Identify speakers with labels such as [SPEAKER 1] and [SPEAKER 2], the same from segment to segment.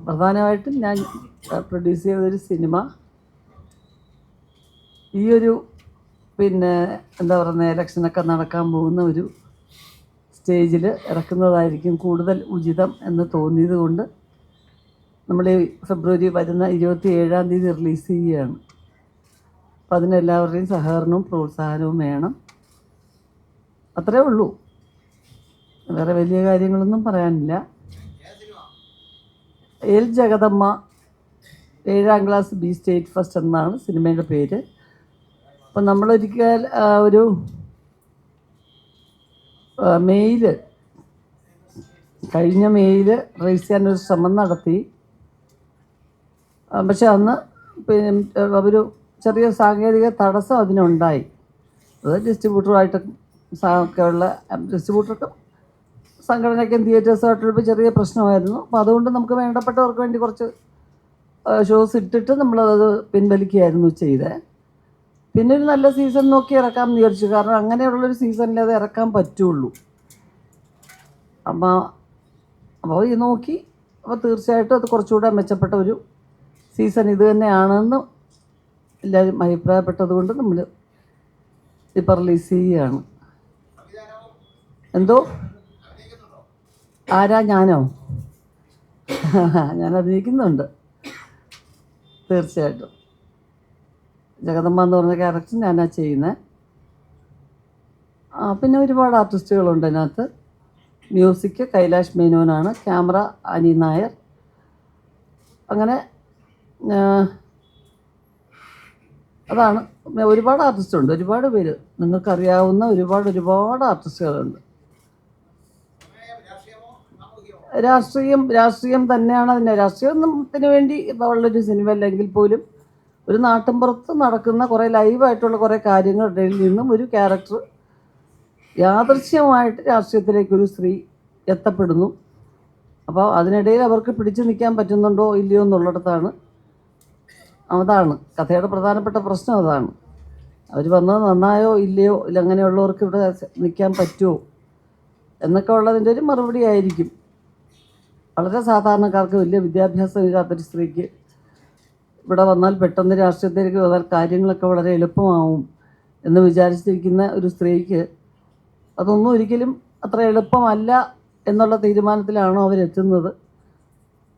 [SPEAKER 1] പ്രധാനമായിട്ടും ഞാൻ പ്രൊഡ്യൂസ് ചെയ്തൊരു സിനിമ ഈ ഒരു എന്താ പറയുക ഇലക്ഷനൊക്കെ നടക്കാൻ പോകുന്ന ഒരു സ്റ്റേജിൽ ഇറക്കുന്നതായിരിക്കും കൂടുതൽ ഉചിതം എന്ന് തോന്നിയത് കൊണ്ട് നമ്മൾ ഈ ഫെബ്രുവരി വരുന്ന 27-ാം തീയതി റിലീസ് ചെയ്യുകയാണ്. അപ്പം അതിനെല്ലാവരുടെയും സഹകരണവും പ്രോത്സാഹനവും വേണം. അത്രേ ഉള്ളൂ, വേറെ വലിയ കാര്യങ്ങളൊന്നും പറയാനില്ല. L Jagadamma 7ാം class B state first എന്നാണ് സിനിമയുടെ പേര്. അപ്പം നമ്മളൊരിക്കൽ ഒരു കഴിഞ്ഞ മെയ്യിൽ റേസ് ചെയ്യാനൊരു ശ്രമം നടത്തി. പക്ഷെ അന്ന് ഒരു ചെറിയ സാങ്കേതിക തടസ്സം അതിനുണ്ടായി. അത് ഡിസ്ട്രിബ്യൂട്ടർക്കും സംഘടനയ്ക്കും തിയേറ്റേഴ്സുമായിട്ടുള്ള ചെറിയ പ്രശ്നമായിരുന്നു. അപ്പോൾ അതുകൊണ്ട് നമുക്ക് വേണ്ടപ്പെട്ടവർക്ക് വേണ്ടി കുറച്ച് ഷോസ് ഇട്ടിട്ട് നമ്മളത് പിൻവലിക്കുകയായിരുന്നു ചെയ്തത്. പിന്നെ ഒരു നല്ല സീസൺ നോക്കി ഇറക്കാമെന്ന് വിചാരിച്ചു. കാരണം അങ്ങനെയുള്ളൊരു സീസണിൽ അത് ഇറക്കാൻ പറ്റുള്ളൂ. അപ്പോൾ ഇത് നോക്കി അപ്പോൾ തീർച്ചയായിട്ടും അത് കുറച്ചുകൂടെ മെച്ചപ്പെട്ട ഒരു സീസൺ ഇത് തന്നെയാണെന്ന് എല്ലാവരും അഭിപ്രായപ്പെട്ടത് കൊണ്ട് നമ്മൾ ഇപ്പോൾ റിലീസ് ചെയ്യുകയാണ്. എന്തോ ആരാ? ഞാനോ? ഞാൻ അഭിനയിക്കുന്നുണ്ട് തീർച്ചയായിട്ടും. ജഗദമ്മ എന്ന് പറഞ്ഞ ക്യാരക്ടർ ഞാനാ ചെയ്യുന്നത്. പിന്നെ ഒരുപാട് ആർട്ടിസ്റ്റുകളുണ്ട് അതിനകത്ത്. മ്യൂസിക് കൈലാഷ് മേനോനാണ്, ക്യാമറ അനി നായർ. അങ്ങനെ അതാണ്. ഒരുപാട് ആർട്ടിസ്റ്റുണ്ട്, ഒരുപാട് പേര് നിങ്ങൾക്കറിയാവുന്ന ഒരുപാട് ആർട്ടിസ്റ്റുകളുണ്ട്. രാഷ്ട്രീയം തന്നെയാണ് അതിൻ്റെ. രാഷ്ട്രീയത്തിന് വേണ്ടി ഉള്ളൊരു സിനിമ അല്ലെങ്കിൽ പോലും ഒരു നാട്ടിൻപുറത്ത് നടക്കുന്ന കുറേ ലൈവായിട്ടുള്ള കുറേ കാര്യങ്ങളുടെ നിന്നും ഒരു ക്യാരക്ടർ യാദൃശ്യമായിട്ട് രാഷ്ട്രീയത്തിലേക്കൊരു സ്ത്രീ എത്തപ്പെടുന്നു. അപ്പോൾ അതിനിടയിൽ അവർക്ക് പിടിച്ചു നിൽക്കാൻ പറ്റുന്നുണ്ടോ ഇല്ലയോ എന്നുള്ളിടത്താണ്. അതാണ് കഥയുടെ പ്രധാനപ്പെട്ട പ്രശ്നം. അതാണ് അവർ വന്നത് നന്നായോ ഇല്ലയോ, ഇല്ല അങ്ങനെയുള്ളവർക്ക് ഇവിടെ നിൽക്കാൻ പറ്റുമോ എന്നൊക്കെ ഉള്ളതിൻ്റെ ഒരു മറുപടി ആയിരിക്കും. വളരെ സാധാരണക്കാർക്ക്, വലിയ വിദ്യാഭ്യാസം ഇല്ലാത്തൊരു സ്ത്രീക്ക് ഇവിടെ വന്നാൽ പെട്ടെന്ന് രാഷ്ട്രീയത്തിലേക്ക് വന്നാൽ കാര്യങ്ങളൊക്കെ വളരെ എളുപ്പമാവും എന്ന് വിചാരിച്ചിരിക്കുന്ന ഒരു സ്ത്രീക്ക് അതൊന്നും ഒരിക്കലും അത്ര എളുപ്പമല്ല എന്നുള്ള തീരുമാനത്തിലാണോ അവരെത്തുന്നത്.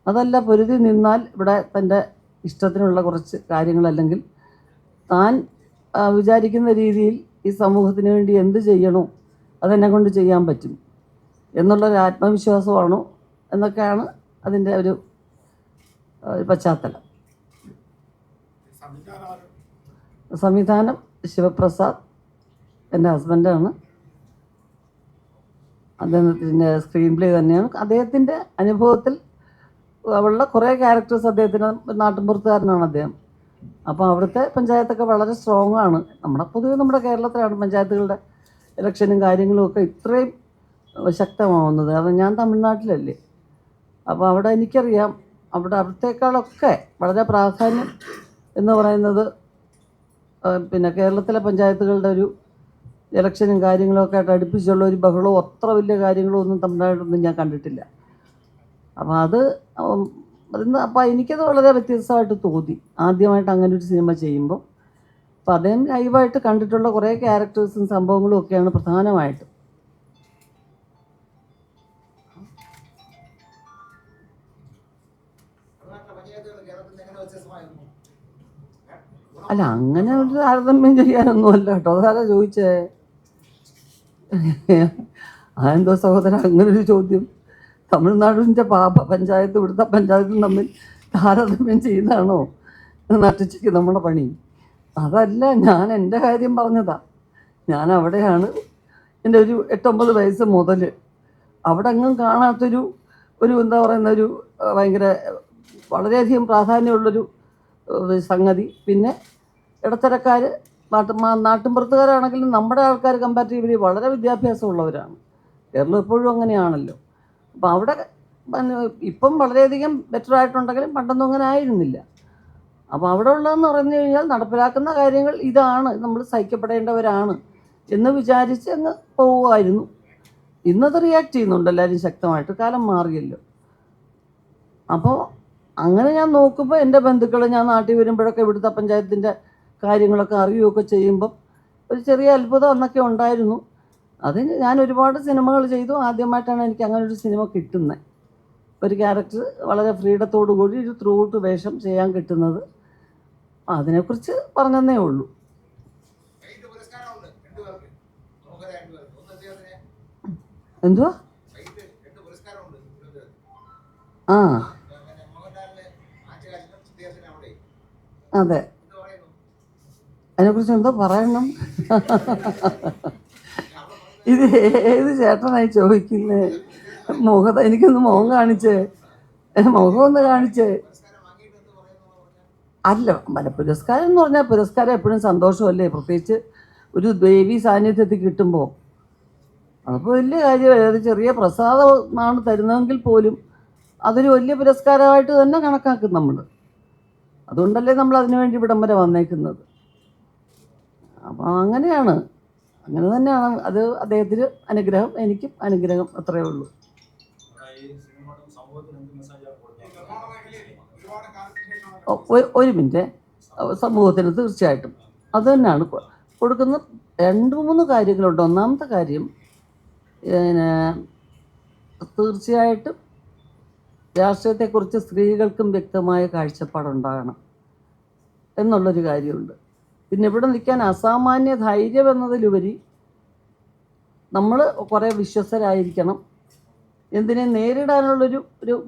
[SPEAKER 1] അതല്ല, പൊരുതി നിന്നാൽ ഇവിടെ തൻ്റെ ഇഷ്ടത്തിനുള്ള കുറച്ച് കാര്യങ്ങളല്ലെങ്കിൽ താൻ വിചാരിക്കുന്ന രീതിയിൽ ഈ സമൂഹത്തിന് വേണ്ടി എന്ത് ചെയ്യണോ അതെന്നെ കൊണ്ട് ചെയ്യാൻ പറ്റും എന്നുള്ളൊരു ആത്മവിശ്വാസമാണോ എന്നൊക്കെയാണ് അതിൻ്റെ ഒരു പശ്ചാത്തലം. സംവിധാനം ശിവപ്രസാദ്, എൻ്റെ ഹസ്ബൻഡാണ്. അദ്ദേഹത്തിൻ്റെ സ്ക്രീൻ പ്ലേ തന്നെയാണ്. അദ്ദേഹത്തിൻ്റെ അനുഭവത്തിൽ ഉള്ള കുറേ ക്യാരക്ടേഴ്സ് അദ്ദേഹത്തിന് നാട്ടിൻപുറത്തുകാരനാണ് അദ്ദേഹം. അപ്പോൾ അവിടുത്തെ പഞ്ചായത്തൊക്കെ വളരെ സ്ട്രോങ് ആണ്. പൊതുവെ നമ്മുടെ കേരളത്തിലാണ് പഞ്ചായത്തുകളുടെ ഇലക്ഷനും കാര്യങ്ങളും ഒക്കെ ഇത്രയും ശക്തമാവുന്നത്. കാരണം ഞാൻ തമിഴ്നാട്ടിലല്ലേ. അപ്പോൾ അവിടെ എനിക്കറിയാം അവിടത്തേക്കാളൊക്കെ വളരെ പ്രാധാന്യം എന്ന് പറയുന്നത് കേരളത്തിലെ പഞ്ചായത്തുകളുടെ ഒരു ഇലക്ഷനും കാര്യങ്ങളൊക്കെ ആയിട്ട് അടുപ്പിച്ചുള്ള ഒരു ബഹളവും അത്ര വലിയ കാര്യങ്ങളും ഒന്നും തമിഴ്നാട്ടിലൊന്നും ഞാൻ കണ്ടിട്ടില്ല. അപ്പോൾ എനിക്കത് വളരെ വ്യത്യസ്തമായിട്ട് തോന്നി ആദ്യമായിട്ട് അങ്ങനെ ഒരു സിനിമ ചെയ്യുമ്പോൾ. അപ്പോൾ അദ്ദേഹം ലൈവായിട്ട് കണ്ടിട്ടുള്ള കുറേ ക്യാരക്ടേഴ്സും സംഭവങ്ങളും ഒക്കെയാണ് പ്രധാനമായിട്ടും. അല്ല, അങ്ങനെ ഒരു താരതമ്യം ചെയ്യാനൊന്നുമല്ല കേട്ടോ. അതാരാ ചോദിച്ചേ? അതെന്തോ സഹോദര അങ്ങനൊരു ചോദ്യം? തമിഴ്നാടിൻ്റെ പഞ്ചായത്ത് ഇവിടുത്തെ പഞ്ചായത്തും തമ്മിൽ താരതമ്യം ചെയ്യുന്നതാണോ നട്ടിച്ചയ്ക്ക് നമ്മുടെ പണി? അതല്ല, ഞാൻ എൻ്റെ കാര്യം പറഞ്ഞതാ. ഞാൻ അവിടെയാണ് എൻ്റെ ഒരു 8-9 വയസ്സ് മുതൽ അവിടെ അങ്ങും കാണാത്തൊരു എന്താ പറയുന്ന ഒരു ഭയങ്കര വളരെയധികം പ്രാധാന്യമുള്ളൊരു സംഗതി. പിന്നെ ഇടത്തരക്കാർ നാട്ടിൻപുറത്തുകാരാണെങ്കിലും നമ്മുടെ ആൾക്കാർ കമ്പാരിറ്റീവ്ലി വളരെ വിദ്യാഭ്യാസമുള്ളവരാണ്. കേരളം എപ്പോഴും അങ്ങനെയാണല്ലോ. അപ്പോൾ അവിടെ ഇപ്പം വളരെയധികം ബെറ്റർ ആയിട്ടുണ്ടെങ്കിലും പണ്ടൊന്നും അങ്ങനെ ആയിരുന്നില്ല. അപ്പോൾ അവിടെ ഉള്ളതെന്ന് പറഞ്ഞു കഴിഞ്ഞാൽ നടപ്പിലാക്കുന്ന കാര്യങ്ങൾ ഇതാണ്, നമ്മൾ സഹിക്കപ്പെടേണ്ടവരാണ് എന്ന് വിചാരിച്ച് അങ്ങ് പോവുമായിരുന്നു. ഇന്നത് റിയാക്ട് ചെയ്യുന്നുണ്ട് എല്ലാവരും ശക്തമായിട്ട്. കാലം മാറിയല്ലോ. അപ്പോൾ അങ്ങനെ ഞാൻ നോക്കുമ്പോൾ എൻ്റെ ബന്ധുക്കൾ ഞാൻ നാട്ടിൽ വരുമ്പോഴൊക്കെ ഇവിടുത്തെ പഞ്ചായത്തിൻ്റെ കാര്യങ്ങളൊക്കെ അറിയുകയൊക്കെ ചെയ്യുമ്പം ഒരു ചെറിയ അത്ഭുതം അന്നൊക്കെ ഉണ്ടായിരുന്നു. അത് ഞാൻ ഒരുപാട് സിനിമകൾ ചെയ്തു. ആദ്യമായിട്ടാണ് എനിക്ക് അങ്ങനെ ഒരു സിനിമ കിട്ടുന്നത്. ഒരു ക്യാരക്ടർ വളരെ ഫ്രീഡത്തോടു കൂടി ഒരു ത്രൂ ഔട്ട് വേഷം ചെയ്യാൻ കിട്ടുന്നത്. അതിനെക്കുറിച്ച് പറഞ്ഞതേ ഉള്ളൂ. എന്തുവാ? ആ അതെ, അതിനെക്കുറിച്ച് എന്തോ പറയണം. ഇത് ഏത് ചേട്ടനായി ചോദിക്കുന്നേ? എനിക്കൊന്ന് മുഖം കാണിച്ചേ, മുഖം ഒന്ന് കാണിച്ചേ. അല്ല, പുരസ്കാരം എന്ന് പറഞ്ഞാൽ പുരസ്കാരം എപ്പോഴും സന്തോഷമല്ലേ, പ്രത്യേകിച്ച് ഒരു ദേവി സാന്നിധ്യത്തിൽ കിട്ടുമ്പോൾ. അപ്പോൾ വലിയ കാര്യമല്ല. അത് ചെറിയ പ്രസാദമാണ് തരുന്നതെങ്കിൽ പോലും അതൊരു വലിയ പുരസ്കാരമായിട്ട് തന്നെ കണക്കാക്കും നമ്മൾ. അതുകൊണ്ടല്ലേ നമ്മൾ അതിനുവേണ്ടി ഇവിടം വരെ വന്നേക്കുന്നത്. അപ്പോൾ അങ്ങനെയാണ്, അങ്ങനെ തന്നെയാണ്. അത് അദ്ദേഹത്തിന് അനുഗ്രഹം, എനിക്കും അനുഗ്രഹം, അത്രയേ ഉള്ളൂ. ഒരു മിനിറ്റ്, സമൂഹത്തിന് തീർച്ചയായിട്ടും അത് തന്നെയാണ് കൊടുക്കുന്ന. 2-3 കാര്യങ്ങളുണ്ട്. ഒന്നാമത്തെ കാര്യം, പിന്നെ തീർച്ചയായിട്ടും രാഷ്ട്രീയത്തെക്കുറിച്ച് സ്ത്രീകൾക്കും വ്യക്തമായ കാഴ്ചപ്പാടുണ്ടാകണം എന്നുള്ളൊരു കാര്യമുണ്ട്. പിന്നെ ഇവിടെ നിൽക്കാൻ അസാമാന്യ ധൈര്യം എന്നതിലുപരി നമ്മൾ കുറേ വിശ്വസ്തരായിരിക്കണം. എന്തിനെ നേരിടാനുള്ളൊരു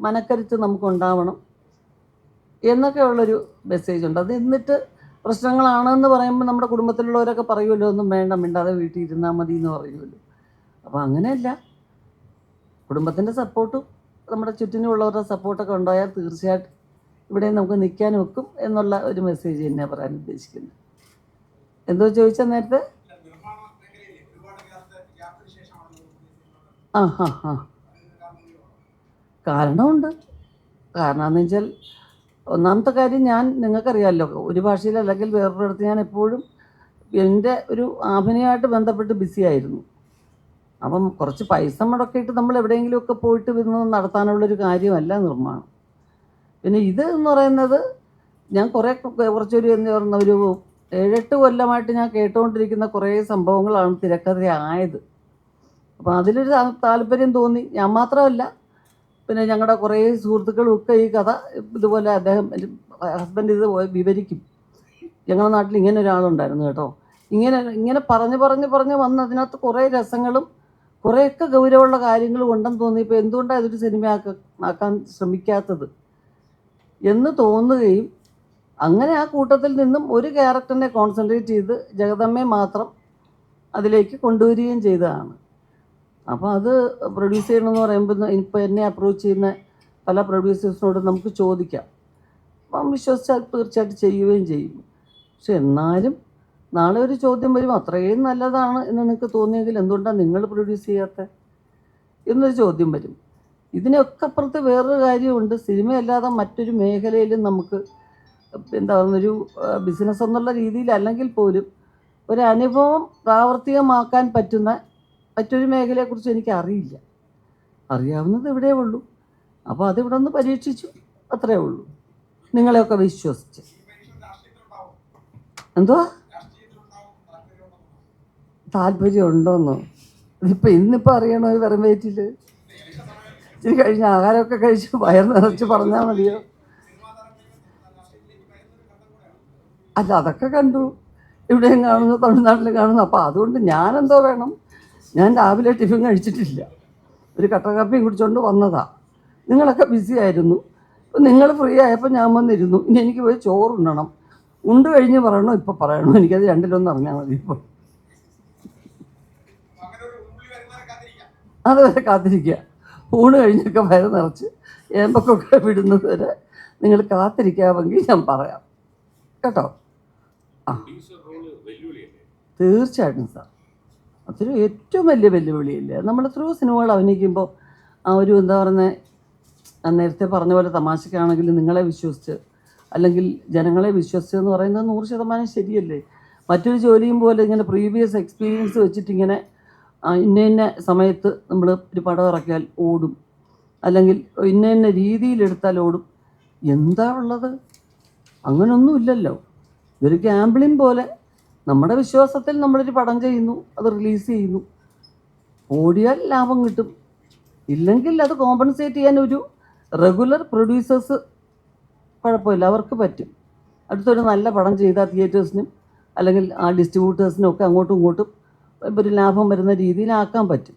[SPEAKER 1] മനക്കരുത്ത് നമുക്കുണ്ടാവണം എന്നൊക്കെ ഉള്ളൊരു മെസ്സേജുണ്ട്. അത് എന്നിട്ട് പ്രശ്നങ്ങളാണെന്ന് പറയുമ്പോൾ നമ്മുടെ കുടുംബത്തിലുള്ളവരൊക്കെ പറയുമല്ലോ, ഒന്നും വേണ്ട, മിണ്ടാതെ വീട്ടിൽ ഇരുന്നാൽ മതി എന്ന് പറയുമല്ലോ. അപ്പോൾ അങ്ങനെയല്ല, കുടുംബത്തിൻ്റെ സപ്പോർട്ടും നമ്മുടെ ചുറ്റിനുമുള്ളവരുടെ സപ്പോർട്ടൊക്കെ ഉണ്ടായാൽ തീർച്ചയായിട്ടും ഇവിടെ നമുക്ക് നിൽക്കാൻ വെക്കും എന്നുള്ള ഒരു മെസ്സേജ് തന്നെയാണ് പറയാൻ ഉദ്ദേശിക്കുന്നത്. എന്തോ ചോദിച്ചാൽ നേരത്തെ? ആ ഹാ ഹാ കാരണമുണ്ട്. കാരണം എന്ന് വെച്ചാൽ, ഒന്നാമത്തെ കാര്യം, ഞാൻ നിങ്ങൾക്കറിയാമല്ലോ, ഒരു ഭാഷയിൽ അല്ലെങ്കിൽ വേറൊരിടത്ത് ഞാൻ എപ്പോഴും എൻ്റെ ഒരു അഭിനയമായിട്ട് ബന്ധപ്പെട്ട് ബിസി ആയിരുന്നു. അപ്പം കുറച്ച് പൈസ മുടക്കിയിട്ട് നമ്മൾ എവിടെയെങ്കിലുമൊക്കെ പോയിട്ട് വരുന്നത് നടത്താനുള്ളൊരു കാര്യമല്ല നിർമ്മാണം. പിന്നെ ഇത് എന്ന് പറയുന്നത് ഞാൻ കുറച്ചൊരു എന്ന് പറഞ്ഞ ഒരു 7-8 കൊല്ലമായിട്ട് ഞാൻ കേട്ടുകൊണ്ടിരിക്കുന്ന കുറേ സംഭവങ്ങളാണ് തിരക്കഥയായത്. അപ്പോൾ അതിലൊരു താല്പര്യം തോന്നി. ഞാൻ മാത്രമല്ല, പിന്നെ ഞങ്ങളുടെ കുറേ സുഹൃത്തുക്കളും ഒക്കെ ഈ കഥ ഇതുപോലെ അദ്ദേഹം ഹസ്ബൻഡ് ഇത് വിവരിക്കും. ഞങ്ങളുടെ നാട്ടിൽ ഇങ്ങനെ ഒരാളുണ്ടായിരുന്നു കേട്ടോ, ഇങ്ങനെ പറഞ്ഞ് വന്ന് അതിനകത്ത് കുറേ രസങ്ങളും കുറേയൊക്കെ ഗൗരവമുള്ള കാര്യങ്ങളും ഉണ്ടെന്ന് തോന്നിയപ്പോൾ എന്തുകൊണ്ടാണ് ഇതൊരു സിനിമയാക്കാൻ ശ്രമിക്കാത്തത് എന്ന് തോന്നുകയും, അങ്ങനെ ആ കൂട്ടത്തിൽ നിന്നും ഒരു ക്യാരക്ടറിനെ കോൺസെൻട്രേറ്റ് ചെയ്ത് ജഗദമ്മയെ മാത്രം അതിലേക്ക് കൊണ്ടുവരികയും ചെയ്തതാണ്. അപ്പോൾ അത് പ്രൊഡ്യൂസ് ചെയ്യണമെന്ന് പറയുമ്പോൾ ഇപ്പോൾ എന്നെ അപ്രോച്ച് ചെയ്യുന്ന പല പ്രൊഡ്യൂസേഴ്സിനോടും നമുക്ക് ചോദിക്കാം. അപ്പം വിശ്വസിച്ചാൽ തീർച്ചയായിട്ടും ചെയ്യുകയും ചെയ്യും. പക്ഷെ എന്നാലും നാളെ ഒരു ചോദ്യം വരും, അത്രയും നല്ലതാണ് എന്ന് നിങ്ങൾക്ക് തോന്നിയെങ്കിൽ എന്തുകൊണ്ടാണ് നിങ്ങൾ പ്രൊഡ്യൂസ് ചെയ്യാത്ത എന്നൊരു ചോദ്യം വരും. ഇതിനൊക്കെ അപ്പുറത്ത് വേറൊരു കാര്യമുണ്ട്. സിനിമയല്ലാതെ മറ്റൊരു മേഖലയിലും നമുക്ക് എന്താ പറയുന്നൊരു ബിസിനസ് എന്നുള്ള രീതിയിലല്ലെങ്കിൽ പോലും ഒരു അനുഭവം പ്രാവർത്തികമാക്കാൻ പറ്റുന്ന മറ്റൊരു മേഖലയെക്കുറിച്ച് എനിക്ക് അറിയില്ല. അറിയാവുന്നത് ഇവിടേ ഉള്ളൂ. അപ്പോൾ അതിവിടെ ഒന്ന് പരീക്ഷിച്ചു, അത്രേ ഉള്ളൂ. നിങ്ങളെയൊക്കെ വിശ്വസിച്ച്. എന്തുവാ താല്പര്യം ഉണ്ടോന്നോ? ഇന്നിപ്പോൾ അറിയണോ? ഒരു വെറും വയറ്റിൽ ഇച്ചിരി കഴിഞ്ഞ് ആഹാരമൊക്കെ കഴിച്ച് വയർ നിറച്ച് പറഞ്ഞാൽ മതിയോ? അല്ല, അതൊക്കെ കണ്ടു, ഇവിടെയും കാണുന്നു, തമിഴ്നാട്ടിലും കാണുന്നു. അപ്പോൾ അതുകൊണ്ട് ഞാനെന്തോ വേണം? ഞാൻ രാവിലെ ടിഫിൻ കഴിച്ചിട്ടില്ല, ഒരു കട്ടൻ കാപ്പിയും കുടിച്ചുകൊണ്ട് വന്നതാ. നിങ്ങളൊക്കെ ബിസി ആയിരുന്നു. അപ്പോൾ നിങ്ങൾ ഫ്രീ ആയപ്പോൾ ഞാൻ വന്നിരുന്നു. ഇനി എനിക്ക് പോയി ചോറുണ്ണണം. ഉണ്ട് കഴിഞ്ഞ് പറയണോ ഇപ്പോൾ പറയണോ? എനിക്കത് രണ്ടിലൊന്നും അറിഞ്ഞാൽ മതി. ഇപ്പോൾ അതുവരെ കാത്തിരിക്കുക. ഊണ് കഴിഞ്ഞൊക്കെ വയറ് നിറച്ച് ഏമ്പൊക്കെ വിടുന്നത് വരെ നിങ്ങൾ കാത്തിരിക്കാമെങ്കിൽ ഞാൻ പറയാം കേട്ടോ. ആ തീർച്ചയായിട്ടും സാർ, അതൊരു ഏറ്റവും വലിയ വെല്ലുവിളിയല്ലേ. നമ്മൾ എത്രയോ സിനിമകൾ അഭിനയിക്കുമ്പോൾ ആ ഒരു എന്താ പറയുന്നത്, നേരത്തെ പറഞ്ഞ പോലെ തമാശക്കാണെങ്കിലും നിങ്ങളെ വിശ്വസിച്ച് അല്ലെങ്കിൽ ജനങ്ങളെ വിശ്വസിച്ചെന്ന് പറയുന്നത് 100% ശരിയല്ലേ. മറ്റൊരു ജോലിയും പോലെ ഇങ്ങനെ പ്രീവിയസ് എക്സ്പീരിയൻസ് വെച്ചിട്ടിങ്ങനെ ഇന്ന സമയത്ത് നമ്മൾ ഒരു പടം ഇറക്കിയാൽ ഓടും, അല്ലെങ്കിൽ ഇന്ന രീതിയിലെടുത്താൽ ഓടും എന്താ ഉള്ളത്? അങ്ങനൊന്നും ഇല്ലല്ലോ. ഇതൊരു ഗാംബ്ലിംഗ് പോലെ നമ്മുടെ വിശ്വാസത്തിൽ നമ്മളൊരു പടം ചെയ്യുന്നു, അത് റിലീസ് ചെയ്യുന്നു. ഓടിയാൽ ലാഭം കിട്ടും, ഇല്ലെങ്കിൽ അത് കോമ്പൻസേറ്റ് ചെയ്യാൻ ഒരു റെഗുലർ പ്രൊഡ്യൂസേഴ്സ് കുഴപ്പമില്ല, അവർക്ക് പറ്റും. അടുത്തൊരു നല്ല പടം ചെയ്താൽ തിയേറ്റേഴ്സിനും അല്ലെങ്കിൽ ആ ഡിസ്ട്രിബ്യൂട്ടേഴ്സിനും ഒക്കെ അങ്ങോട്ടും ഇങ്ങോട്ടും ഒരു ലാഭം വരുന്ന രീതിയിലാക്കാൻ പറ്റും.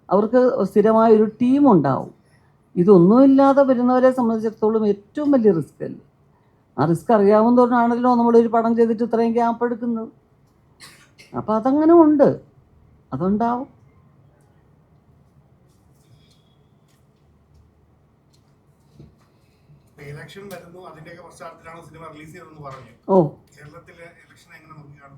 [SPEAKER 1] അവർക്ക് സ്ഥിരമായൊരു ടീമുണ്ടാവും. ഇതൊന്നുമില്ലാതെ വരുന്നവരെ സംബന്ധിച്ചിടത്തോളം ഏറ്റവും വലിയ റിസ്ക് അല്ലേ. ആ റിസ്ക് അറിയാവുന്നതുകൊണ്ടാണല്ലോ നമ്മളൊരു പടം ചെയ്തിട്ട് ഇത്രയും ഗ്യാപ്പ് എടുക്കുന്നത്. അപ്പം അതങ്ങനെ ഉണ്ട്, അതുണ്ടാവും.
[SPEAKER 2] ഇലക്ഷൻ വരുന്നു, അതിന്റെയൊക്കെ പശ്ചാത്തലത്തിലാണ് സിനിമ റിലീസ് ചെയ്തതെന്ന് പറഞ്ഞു. കേരളത്തിലെ ഇലക്ഷൻ എങ്ങനെ നോക്കിയാണ്?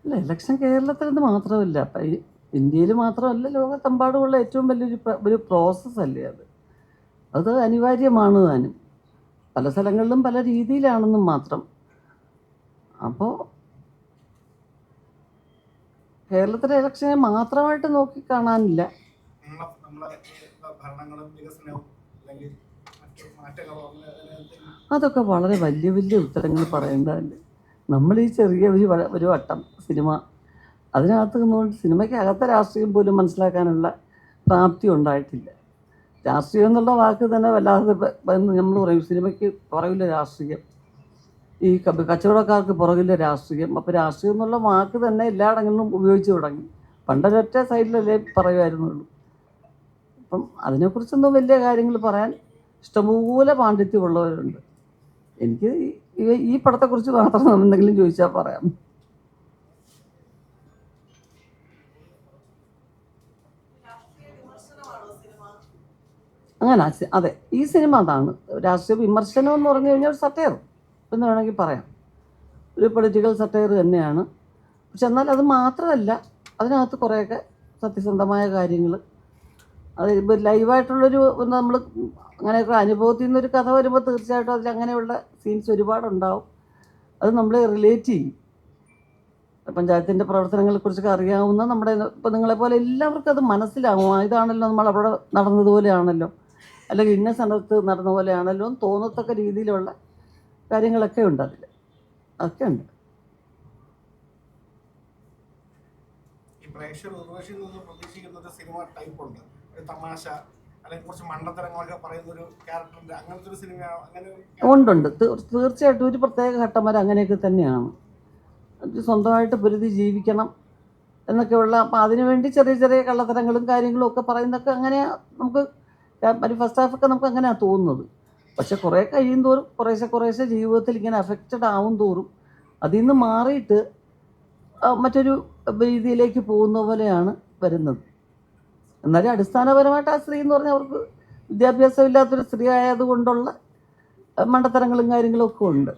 [SPEAKER 1] അല്ല, ഇലക്ഷൻ കേരളത്തിൽ നിന്ന് മാത്രമല്ല, അപ്പം ഈ ഇന്ത്യയിൽ മാത്രമല്ല, ലോകത്തെമ്പാടുമുള്ള ഏറ്റവും വലിയൊരു പ്രോസസ്സല്ലേ അത്. അത് അനിവാര്യമാണ് താനും. പല സ്ഥലങ്ങളിലും പല രീതിയിലാണെന്നും മാത്രം. അപ്പോൾ കേരളത്തിലെ ഇലക്ഷനെ മാത്രമായിട്ട് നോക്കി കാണാനില്ല. അതൊക്കെ വളരെ വലിയ വലിയ ഉത്തരങ്ങൾ പറയേണ്ടതല്ലേ. നമ്മൾ ഈ ചെറിയ ഒരു വട്ടം സിനിമ, അതിനകത്ത് നിന്നുകൊണ്ട് സിനിമയ്ക്കകത്തെ രാഷ്ട്രീയം പോലും മനസ്സിലാക്കാനുള്ള പ്രാപ്തി ഉണ്ടായിട്ടില്ല. രാഷ്ട്രീയം എന്നുള്ള വാക്ക് തന്നെ വല്ലാതെ നമ്മൾ പറയും, സിനിമയ്ക്ക് പുറകില്ല രാഷ്ട്രീയം, ഈ കച്ചവടക്കാർക്ക് പുറകില്ല രാഷ്ട്രീയം. അപ്പോൾ രാഷ്ട്രീയം എന്നുള്ള വാക്ക് തന്നെ എല്ലായിടങ്ങളിലും ഉപയോഗിച്ച് തുടങ്ങി. പണ്ടൊരൊറ്റ സൈഡിലല്ലേ പറയുമായിരുന്നുള്ളൂ. അപ്പം അതിനെക്കുറിച്ചൊന്നും വലിയ കാര്യങ്ങൾ പറയാൻ ഇഷ്ടംപോലെ പാണ്ഡിത്യമുള്ളവരുണ്ട്. എനിക്ക് ഈ പടത്തെക്കുറിച്ച് മാത്രം എന്തെങ്കിലും ചോദിച്ചാൽ പറയാം. അങ്ങനെ അതെ, ഈ സിനിമ അതാണ് രാഷ്ട്രീയ വിമർശനം എന്ന് പറഞ്ഞു കഴിഞ്ഞാൽ ഒരു സറ്റയർ എന്ന് വേണമെങ്കിൽ പറയാം. ഒരു പൊളിറ്റിക്കൽ സറ്റയർ തന്നെയാണ്. പക്ഷെ എന്നാൽ അത് മാത്രമല്ല, അതിനകത്ത് കുറേയൊക്കെ സത്യസന്ധമായ കാര്യങ്ങൾ, അത് ഇപ്പോൾ ലൈവായിട്ടുള്ളൊരു നമ്മൾ അങ്ങനെയൊക്കെ അനുഭവത്തിൽ നിന്നൊരു കഥ വരുമ്പോൾ തീർച്ചയായിട്ടും അതിൽ അങ്ങനെയുള്ള സീൻസ് ഒരുപാടുണ്ടാവും. അത് നമ്മളെ റിലേറ്റ് ചെയ്യും. പഞ്ചായത്തിൻ്റെ പ്രവർത്തനങ്ങളെക്കുറിച്ചൊക്കെ അറിയാവുന്ന നമ്മുടെ ഇപ്പോൾ നിങ്ങളെപ്പോലെ എല്ലാവർക്കും അത് മനസ്സിലാവും. ഇതാണല്ലോ നമ്മൾ അവിടെ നടന്നതുപോലെയാണല്ലോ, അല്ലെങ്കിൽ ഇന്ന സ്ഥലത്ത് നടന്ന പോലെയാണല്ലോ എന്ന് തോന്നത്തക്ക രീതിയിലുള്ള കാര്യങ്ങളൊക്കെ ഉണ്ട് അതിൽ. അതൊക്കെ ഉണ്ട്. ഉണ്ടുണ്ട്, തീർച്ചയായിട്ടും ഒരു പ്രത്യേക ഘട്ടം വരെ അങ്ങനെയൊക്കെ തന്നെയാണ്. സ്വന്തമായിട്ട് പൊരുതി ജീവിക്കണം എന്നൊക്കെയുള്ള, അപ്പം അതിനുവേണ്ടി ചെറിയ ചെറിയ കള്ളത്തരങ്ങളും കാര്യങ്ങളും ഒക്കെ പറയുന്നതൊക്കെ അങ്ങനെ നമുക്ക് ഒരു ഫസ്റ്റ് ഹാഫൊക്കെ നമുക്ക് അങ്ങനെയാണ് തോന്നുന്നത്. പക്ഷെ കുറേ കഴിയും തോറും കുറേശ്ശെ ജീവിതത്തിൽ ഇങ്ങനെ അഫക്റ്റഡ് ആവും തോറും അതിൽ നിന്ന് മാറിയിട്ട് മറ്റൊരു രീതിയിലേക്ക് പോകുന്ന പോലെയാണ് വരുന്നത്. എന്നാലും അടിസ്ഥാനപരമായിട്ട് ആ സ്ത്രീ എന്ന് പറഞ്ഞാൽ അവർക്ക് വിദ്യാഭ്യാസം ഇല്ലാത്തൊരു സ്ത്രീ ആയതുകൊണ്ടുള്ള മണ്ടത്തരങ്ങളും കാര്യങ്ങളും ഒക്കെ ഉണ്ട്.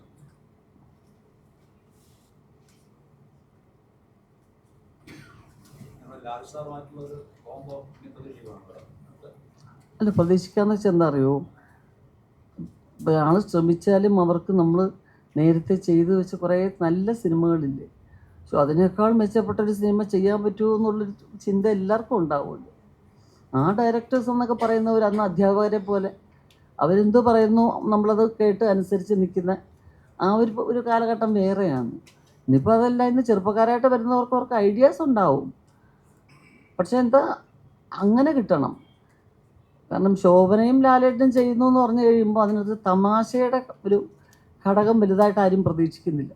[SPEAKER 1] അല്ല, പ്രതീക്ഷിക്കാന്ന് വെച്ചാൽ എന്താ അറിയോ, ആൾ ശ്രമിച്ചാലും അവർക്ക് നമ്മൾ നേരത്തെ ചെയ്തു വെച്ച കുറേ നല്ല സിനിമകളില്ലേ, സോ അതിനേക്കാൾ മെച്ചപ്പെട്ടൊരു സിനിമ ചെയ്യാൻ പറ്റുമോ എന്നുള്ളൊരു ചിന്ത എല്ലാവർക്കും ഉണ്ടാവുമല്ലോ. ആ ഡയറക്ടേഴ്സ് എന്നൊക്കെ പറയുന്നവർ അന്ന് അധ്യാപകരെ പോലെ അവരെന്തോ പറയുന്നു നമ്മളത് കേട്ട് അനുസരിച്ച് നിൽക്കുന്ന ആ ഒരു കാലഘട്ടം വേറെയാണ്. ഇന്നിപ്പോൾ അതല്ല, ഇന്ന് ചെറുപ്പക്കാരായിട്ട് വരുന്നവർക്ക് അവർക്ക് ഐഡിയാസ് ഉണ്ടാവും. പക്ഷെ എന്താ അങ്ങനെ കിട്ടണം. കാരണം ശോഭനയും ലാലേട്ടനും ചെയ്യുന്നു എന്ന് പറഞ്ഞു കഴിയുമ്പോൾ അതിനകത്ത് തമാശയുടെ ഒരു ഘടകം വലുതായിട്ട് ആരും പ്രതീക്ഷിക്കുന്നില്ല.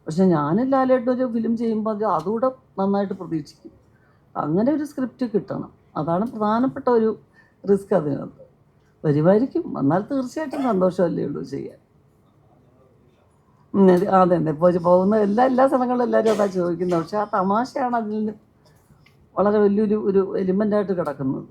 [SPEAKER 1] പക്ഷെ ഞാനും ലാലേട്ടൻ ഒരു ഫിലിം ചെയ്യുമ്പോൾ അതുകൂടെ നന്നായിട്ട് പ്രതീക്ഷിക്കും. അങ്ങനെ ഒരു സ്ക്രിപ്റ്റ് കിട്ടണം, അതാണ് പ്രധാനപ്പെട്ട ഒരു റിസ്ക്. അതിനകത്ത് വരുമായിരിക്കും, എന്നാൽ തീർച്ചയായിട്ടും സന്തോഷമല്ലേ ഉള്ളൂ ചെയ്യാൻ. അതെ, ഇപ്പോൾ പോകുന്ന എല്ലാ സ്ഥലങ്ങളിലും എല്ലാവരും അതാ ചോദിക്കുന്നത്. പക്ഷെ ആ തമാശയാണ് അതിൽ വളരെ വലിയൊരു എലിമെൻ്റായിട്ട് കിടക്കുന്നത്.